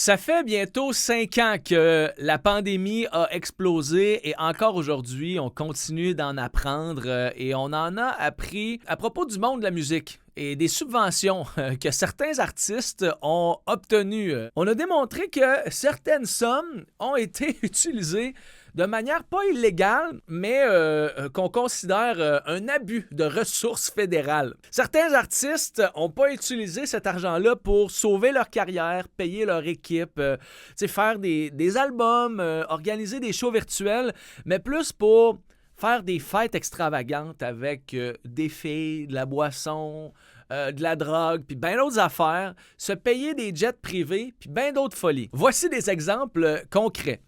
Ça fait bientôt 5 ans que la pandémie a explosé et encore aujourd'hui, on continue d'en apprendre et on en a appris à propos du monde de la musique et des subventions que certains artistes ont obtenues. On a démontré que certaines sommes ont été utilisées de manière pas illégale, mais qu'on considère un abus de ressources fédérales. Certains artistes n'ont pas utilisé cet argent-là pour sauver leur carrière, payer leur équipe, faire des albums, organiser des shows virtuels, mais plus pour faire des fêtes extravagantes avec des filles, de la boisson, de la drogue, puis bien d'autres affaires, se payer des jets privés, puis bien d'autres folies. Voici des exemples concrets.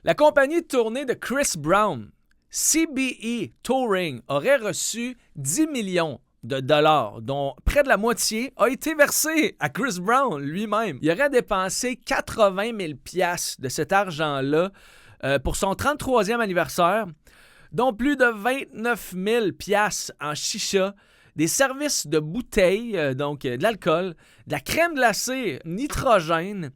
La compagnie de tournée de Chris Brown, CBE Touring, aurait reçu 10 millions de dollars, dont près de la moitié a été versée à Chris Brown lui-même. Il aurait dépensé 80 000 piastres de cet argent-là pour son 33e anniversaire, dont plus de 29 000 piastres en chicha, des services de bouteilles, de l'alcool, de la crème glacée nitrogène,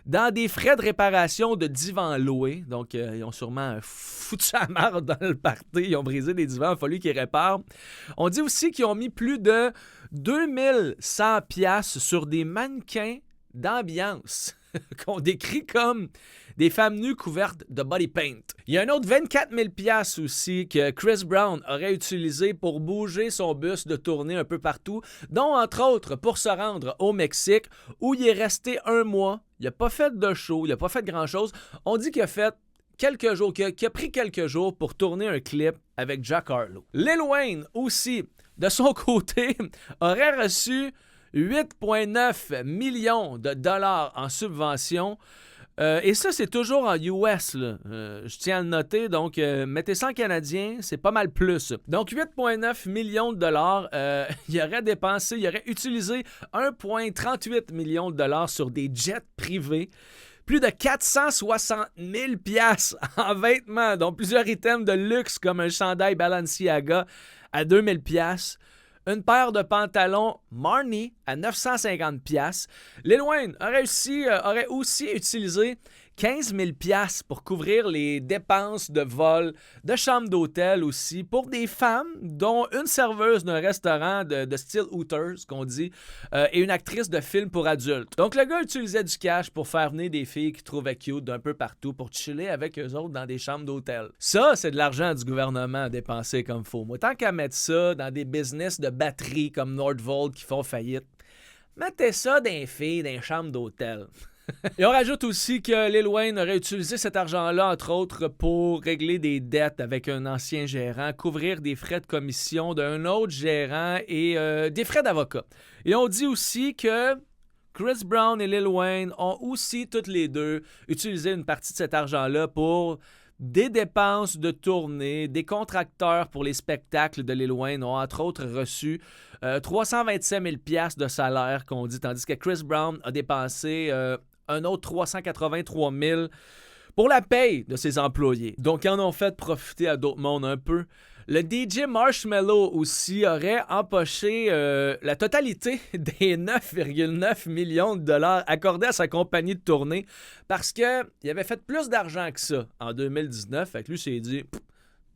dans des frais de réparation de divans loués. Donc, ils ont sûrement foutu la marde dans le party. Ils ont brisé des divans, il a fallu qu'ils réparent. On dit aussi qu'ils ont mis plus de 2100 piastres sur des mannequins d'ambiance qu'on décrit comme des femmes nues couvertes de body paint. Il y a un autre 24 000 piastres aussi que Chris Brown aurait utilisé pour bouger son bus de tournée un peu partout, dont entre autres pour se rendre au Mexique où il est resté un mois. Il n'a pas fait de show, il n'a pas fait grand-chose. On dit qu'il a fait quelques jours, qu'il a pris quelques jours pour tourner un clip avec Jack Harlow. Lil Wayne aussi, de son côté, aurait reçu 8,9 millions de dollars en subvention. Et ça, c'est toujours en US, là. Je tiens à le noter. Donc, mettez ça en canadien, c'est pas mal plus. Donc, 8,9 millions de dollars. Il aurait utilisé 1,38 millions de dollars sur des jets privés. Plus de 460 000 piastres en vêtements, dont plusieurs items de luxe comme un chandail Balenciaga à 2 000 piastres. Une paire de pantalons Marni à 950 piastres. Lil Wayne aurait aussi utilisé 15 000 piastres pour couvrir les dépenses de vol, de chambre d'hôtel aussi, pour des femmes, dont une serveuse d'un restaurant de style Hooters, qu'on dit, et une actrice de film pour adultes. Donc, le gars utilisait du cash pour faire venir des filles qu'il trouvait cute d'un peu partout pour chiller avec eux autres dans des chambres d'hôtel. Ça, c'est de l'argent du gouvernement à dépenser comme faut. Moi, tant qu'à mettre ça dans des business de batterie comme Nordvolt qui font faillite, mettez ça dans les filles, dans les chambres d'hôtel. Et on rajoute aussi que Lil Wayne aurait utilisé cet argent-là, entre autres, pour régler des dettes avec un ancien gérant, couvrir des frais de commission d'un autre gérant et des frais d'avocat. Et on dit aussi que Chris Brown et Lil Wayne ont aussi, toutes les deux, utilisé une partie de cet argent-là pour des dépenses de tournée. Des contracteurs pour les spectacles de Lil Wayne ont entre autres reçu 327 000 piastres de salaire qu'on dit, tandis que Chris Brown a dépensé un autre 383 000 pour la paye de ses employés. Donc, ils en ont fait profiter à d'autres mondes un peu. Le DJ Marshmello aussi aurait empoché la totalité des 9,9 millions de dollars accordés à sa compagnie de tournée parce qu'il avait fait plus d'argent que ça en 2019. Fait que lui s'est dit...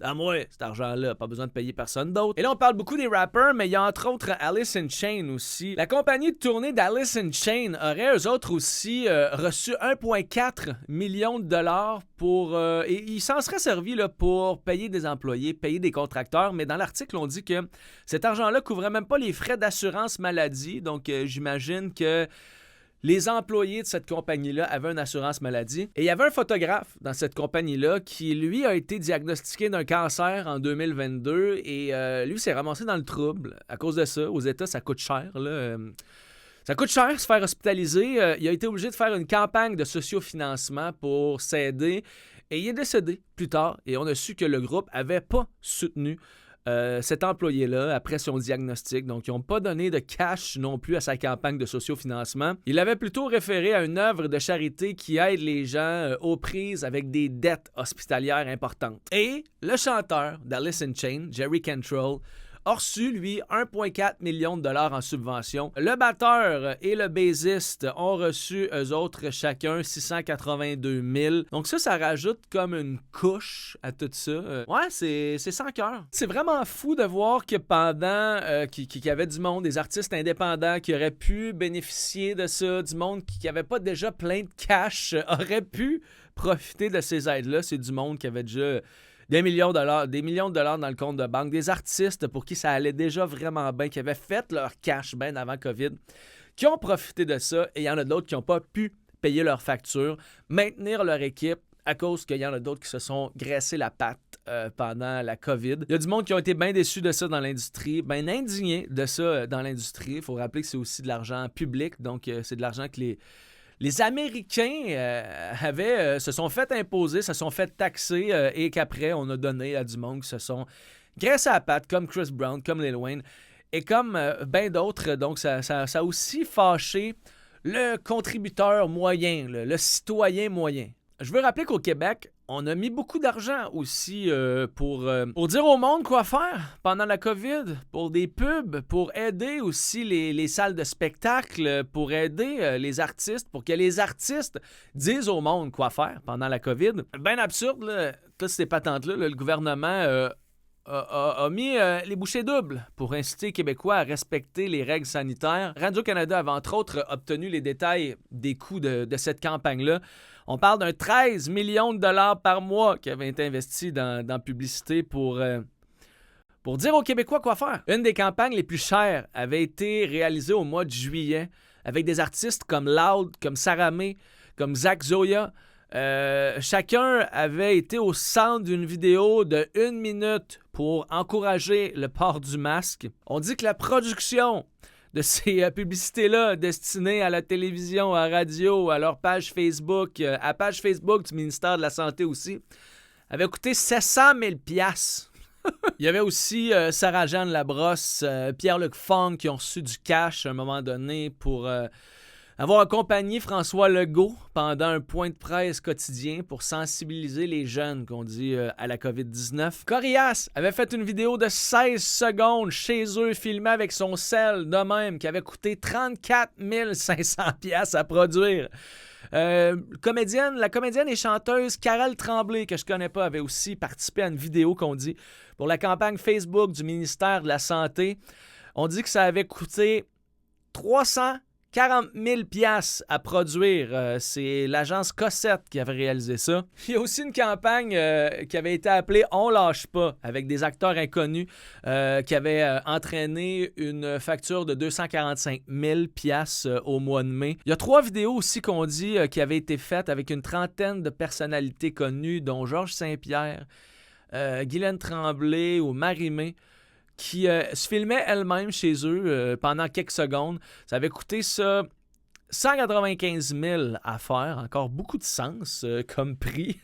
À moi, cet argent-là, pas besoin de payer personne d'autre. Et là, on parle beaucoup des rappers, mais il y a entre autres Alice in Chains aussi. La compagnie de tournée d'Alice in Chains aurait, eux autres aussi, reçu 1,4 million de dollars pour... et ils s'en seraient servis là, pour payer des employés, payer des contracteurs, mais dans l'article, on dit que cet argent-là couvrait même pas les frais d'assurance maladie, donc j'imagine que les employés de cette compagnie-là avaient une assurance maladie. Et il y avait un photographe dans cette compagnie-là qui, lui, a été diagnostiqué d'un cancer en 2022 et lui s'est ramassé dans le trouble à cause de ça. Aux États, ça coûte cher, là. Ça coûte cher se faire hospitaliser. Il a été obligé de faire une campagne de sociofinancement pour s'aider et il est décédé plus tard. Et on a su que le groupe n'avait pas soutenu cet employé-là après son diagnostic. Donc, ils n'ont pas donné de cash non plus à sa campagne de sociofinancement. Il avait plutôt référé à une œuvre de charité qui aide les gens aux prises avec des dettes hospitalières importantes. Et le chanteur d'Alice in Chains, Jerry Cantrell, a reçu, lui, 1,4 million de dollars en subvention. Le batteur et le bassiste ont reçu, eux autres, chacun 682 000. Donc ça rajoute comme une couche à tout ça. Ouais, c'est sans cœur. C'est vraiment fou de voir que pendant qu'il y avait du monde, des artistes indépendants qui auraient pu bénéficier de ça, du monde qui n'avait pas déjà plein de cash, aurait pu profiter de ces aides-là. C'est du monde qui avait déjà des millions de dollars dans le compte de banque, des artistes pour qui ça allait déjà vraiment bien, qui avaient fait leur cash bien avant COVID, qui ont profité de ça, et il y en a d'autres qui n'ont pas pu payer leurs factures, maintenir leur équipe, à cause qu'il y en a d'autres qui se sont graissés la patte pendant la COVID. Il y a du monde qui ont été bien déçus de ça dans l'industrie, bien indignés de ça dans l'industrie. Il faut rappeler que c'est aussi de l'argent public, donc c'est de l'argent que les Américains se sont fait imposer, se sont fait taxer et qu'après, on a donné à du monde qui se sont graissés à la patte, comme Chris Brown, comme Lil Wayne et comme bien d'autres. Donc, ça a aussi fâché le contributeur moyen, le citoyen moyen. Je veux rappeler qu'au Québec, on a mis beaucoup d'argent aussi pour dire au monde quoi faire pendant la COVID, pour des pubs, pour aider aussi les salles de spectacle, pour aider les artistes, pour que les artistes disent au monde quoi faire pendant la COVID. Bien absurde, là, toutes ces patentes-là, le gouvernement a mis les bouchées doubles pour inciter les Québécois à respecter les règles sanitaires. Radio-Canada avait entre autres obtenu les détails des coûts de cette campagne-là. On parle d'un 13 millions de dollars par mois qui avait été investi dans la publicité pour dire aux Québécois quoi faire. Une des campagnes les plus chères avait été réalisée au mois de juillet avec des artistes comme Loud, comme Sarah May, comme Zach Zoya. Chacun avait été au centre d'une vidéo de 1 minute pour encourager le port du masque. On dit que la production de ces publicités-là destinées à la télévision, à la radio, à leur page Facebook, à la page Facebook du ministère de la Santé aussi, avait coûté 700 000 $. Il y avait aussi Sarah-Jeanne Labrosse, Pierre-Luc Funk qui ont reçu du cash à un moment donné pour avoir accompagné François Legault pendant un point de presse quotidien pour sensibiliser les jeunes, qu'on dit, à la COVID-19. Corias avait fait une vidéo de 16 secondes chez eux, filmée avec son sel de même, qui avait coûté 34 500 $ à produire. La comédienne et chanteuse Karel Tremblay, que je connais pas, avait aussi participé à une vidéo qu'on dit pour la campagne Facebook du ministère de la Santé. On dit que ça avait coûté 340 000 $ à produire. C'est l'agence Cossette qui avait réalisé ça. Il y a aussi une campagne qui avait été appelée « On lâche pas » avec des acteurs inconnus qui avait entraîné une facture de 245 000 $ au mois de mai. Il y a 3 vidéos aussi qu'on dit qui avaient été faites avec une trentaine de personnalités connues, dont Georges Saint-Pierre, Guylaine Tremblay ou Marie-Mé, qui se filmait elle-même chez eux pendant quelques secondes. Ça avait coûté ça 195 000 $ à faire. Encore beaucoup de sens comme prix.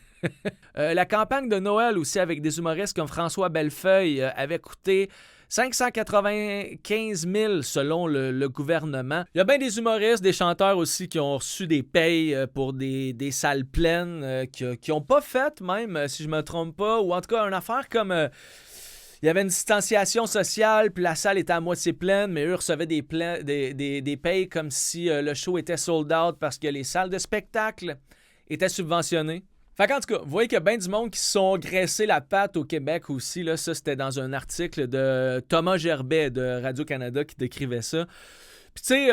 La campagne de Noël aussi avec des humoristes comme François Bellefeuille avait coûté 595 000 $ selon le gouvernement. Il y a bien des humoristes, des chanteurs aussi qui ont reçu des payes pour des salles pleines, qui n'ont pas fait même, si je me trompe pas, ou en tout cas une affaire comme... il y avait une distanciation sociale, puis la salle était à moitié pleine, mais eux recevaient des payes comme si le show était sold out parce que les salles de spectacle étaient subventionnées. Fait qu'en tout cas, vous voyez qu'il y a bien du monde qui se sont graissés la patte au Québec aussi. Là. Ça, c'était dans un article de Thomas Gerbet de Radio-Canada qui décrivait ça. Puis tu sais,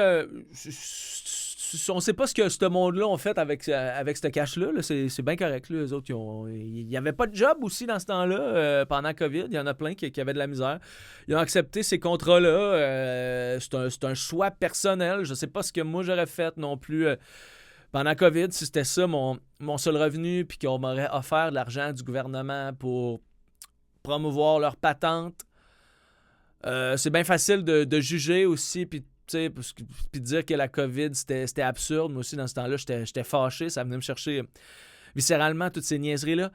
on sait pas ce que ce monde-là ont fait avec ce cash-là. Là. C'est bien correct. Là. Eux autres, il n'y avait pas de job aussi dans ce temps-là. Pendant COVID, il y en a plein qui avaient de la misère. Ils ont accepté ces contrats-là. C'est un choix personnel. Je sais pas ce que moi j'aurais fait non plus pendant COVID, si c'était ça mon seul revenu, puis qu'on m'aurait offert de l'argent du gouvernement pour promouvoir leur patente. C'est bien facile de juger aussi, puis dire que la COVID, c'était absurde. Moi aussi, dans ce temps-là, j'étais fâché. Ça venait me chercher viscéralement toutes ces niaiseries-là.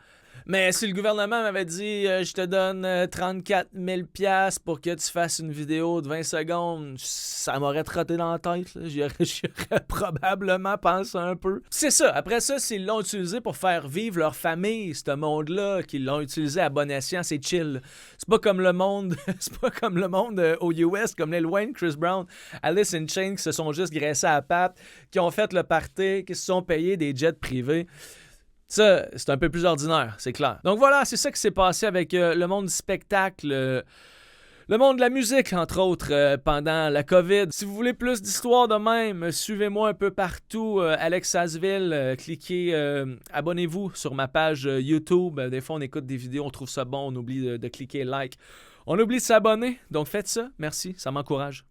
Mais si le gouvernement m'avait dit je te donne 34 000 piastres pour que tu fasses une vidéo de 20 secondes, ça m'aurait trotté dans la tête. Là. J'aurais probablement pensé un peu. C'est ça. Après ça, s'ils l'ont utilisé pour faire vivre leur famille, ce monde-là, qu'ils l'ont utilisé à bon escient, c'est chill. C'est pas comme le monde, c'est pas comme le monde aux US, comme Lil Wayne, Chris Brown, Alice in Chains qui se sont juste graissés à la patte, qui ont fait le party, qui se sont payés des jets privés. Ça, c'est un peu plus ordinaire, c'est clair. Donc voilà, c'est ça qui s'est passé avec le monde du spectacle, le monde de la musique, entre autres, pendant la COVID. Si vous voulez plus d'histoires de même, suivez-moi un peu partout. Alex Asville, cliquez, abonnez-vous sur ma page YouTube. Des fois, on écoute des vidéos, on trouve ça bon, on oublie de cliquer like. On oublie de s'abonner, donc faites ça. Merci, ça m'encourage.